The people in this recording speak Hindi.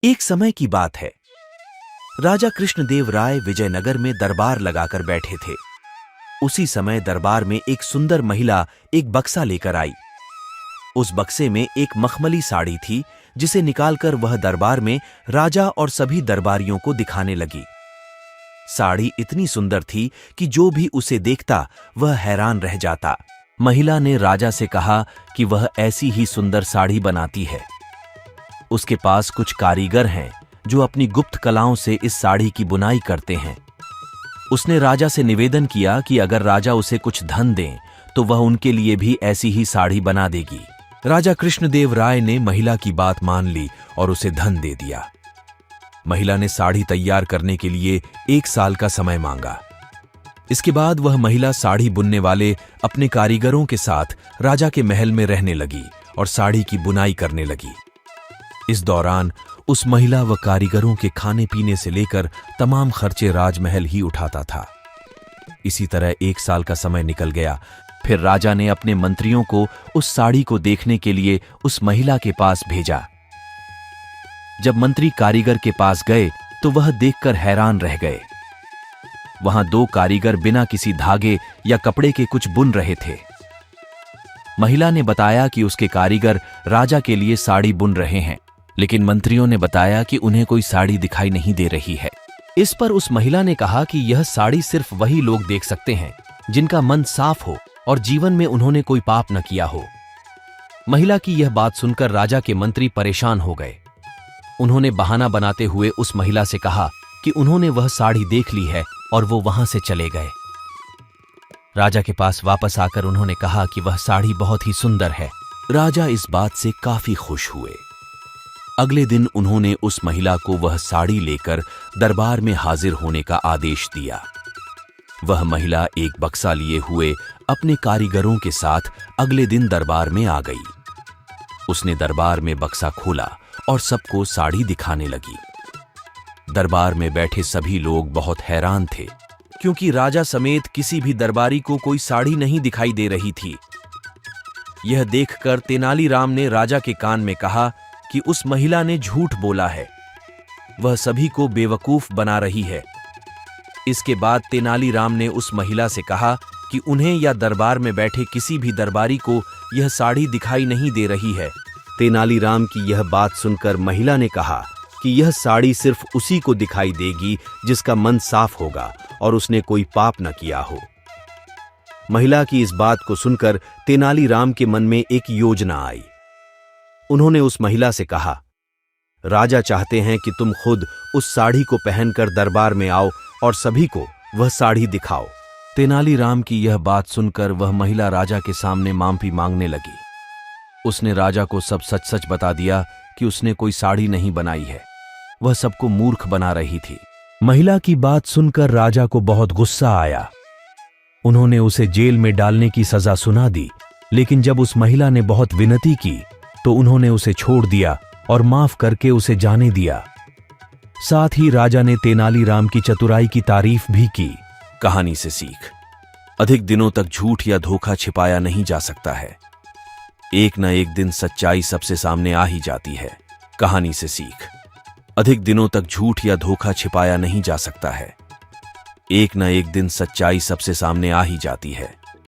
एक समय की बात है। राजा कृष्णदेव राय विजयनगर में दरबार लगाकर बैठे थे। उसी समय दरबार में एक सुंदर महिला एक बक्सा लेकर आई। उस बक्से में एक मखमली साड़ी थी, जिसे निकालकर वह दरबार में राजा और सभी दरबारियों को दिखाने लगी। साड़ी इतनी सुंदर थी कि जो भी उसे देखता वह हैरान रह जाता। महिला ने राजा से कहा कि वह ऐसी ही सुंदर साड़ी बनाती है। उसके पास कुछ कारीगर हैं जो अपनी गुप्त कलाओं से इस साड़ी की बुनाई करते हैं। उसने राजा से निवेदन किया कि अगर राजा उसे कुछ धन दें तो वह उनके लिए भी ऐसी ही साड़ी बना देगी। राजा कृष्णदेव राय ने महिला की बात मान ली और उसे धन दे दिया। महिला ने साड़ी तैयार करने के लिए 1 साल का समय मांगा। इसके बाद वह महिला साड़ी बुनने वाले अपने कारीगरों के साथ राजा के महल में रहने लगी और साड़ी की बुनाई करने लगी। इस दौरान उस महिला व कारीगरों के खाने पीने से लेकर तमाम खर्चे राजमहल ही उठाता था। इसी तरह 1 साल का समय निकल गया। फिर राजा ने अपने मंत्रियों को उस साड़ी को देखने के लिए उस महिला के पास भेजा। जब मंत्री कारीगर के पास गए तो वह देखकर हैरान रह गए। वहां 2 कारीगर बिना किसी धागे या कपड़े के कुछ बुन रहे थे। महिला ने बताया कि उसके कारीगर राजा के लिए साड़ी बुन रहे हैं, लेकिन मंत्रियों ने बताया कि उन्हें कोई साड़ी दिखाई नहीं दे रही है। इस पर उस महिला ने कहा कि यह साड़ी सिर्फ वही लोग देख सकते हैं जिनका मन साफ हो और जीवन में उन्होंने कोई पाप न किया हो। महिला की यह बात सुनकर राजा के मंत्री परेशान हो गए। उन्होंने बहाना बनाते हुए उस महिला से कहा कि उन्होंने वह साड़ी देख ली है और वो वहां से चले गए। राजा के पास वापस आकर उन्होंने कहा कि वह साड़ी बहुत ही सुंदर है। राजा इस बात से काफी खुश हुए। अगले दिन उन्होंने उस महिला को वह साड़ी लेकर दरबार में हाजिर होने का आदेश दिया। वह महिला एक बक्सा लिए हुए अपने कारीगरों के साथ अगले दिन दरबार में आ गई। उसने दरबार में बक्सा खोला और सबको साड़ी दिखाने लगी। दरबार में बैठे सभी लोग बहुत हैरान थे, क्योंकि राजा समेत किसी भी दरबारी को कोई साड़ी नहीं दिखाई दे रही थी। यह देखकर तेनालीराम ने राजा के कान में कहा कि उस महिला ने झूठ बोला है, वह सभी को बेवकूफ बना रही है। इसके बाद तेनालीराम ने उस महिला से कहा कि उन्हें या दरबार में बैठे किसी भी दरबारी को यह साड़ी दिखाई नहीं दे रही है। तेनालीराम की यह बात सुनकर महिला ने कहा कि यह साड़ी सिर्फ उसी को दिखाई देगी जिसका मन साफ होगा और उसने कोई पाप न किया हो। महिला की इस बात को सुनकर तेनालीराम के मन में एक योजना आई। उन्होंने उस महिला से कहा, राजा चाहते हैं कि तुम खुद उस साड़ी को पहनकर दरबार में आओ और सभी को वह साड़ी दिखाओ। तेनालीराम की यह बात सुनकर वह महिला राजा के सामने माफी मांगने लगी। उसने राजा को सब सच सच बता दिया कि उसने कोई साड़ी नहीं बनाई है, वह सबको मूर्ख बना रही थी। महिला की बात सुनकर राजा को बहुत गुस्सा आया। उन्होंने उसे जेल में डालने की सजा सुना दी, लेकिन जब उस महिला ने बहुत विनती की तो उन्होंने उसे छोड़ दिया और माफ करके उसे जाने दिया। साथ ही राजा ने तेनालीराम की चतुराई की तारीफ भी की। कहानी से सीख, अधिक दिनों तक झूठ या धोखा छिपाया नहीं जा सकता है। एक न एक दिन सच्चाई सबसे सामने आ ही जाती है। कहानी से सीख, अधिक दिनों तक झूठ या धोखा छिपाया नहीं जा सकता है। एक न एक दिन सच्चाई सबसे सामने आ ही जाती है।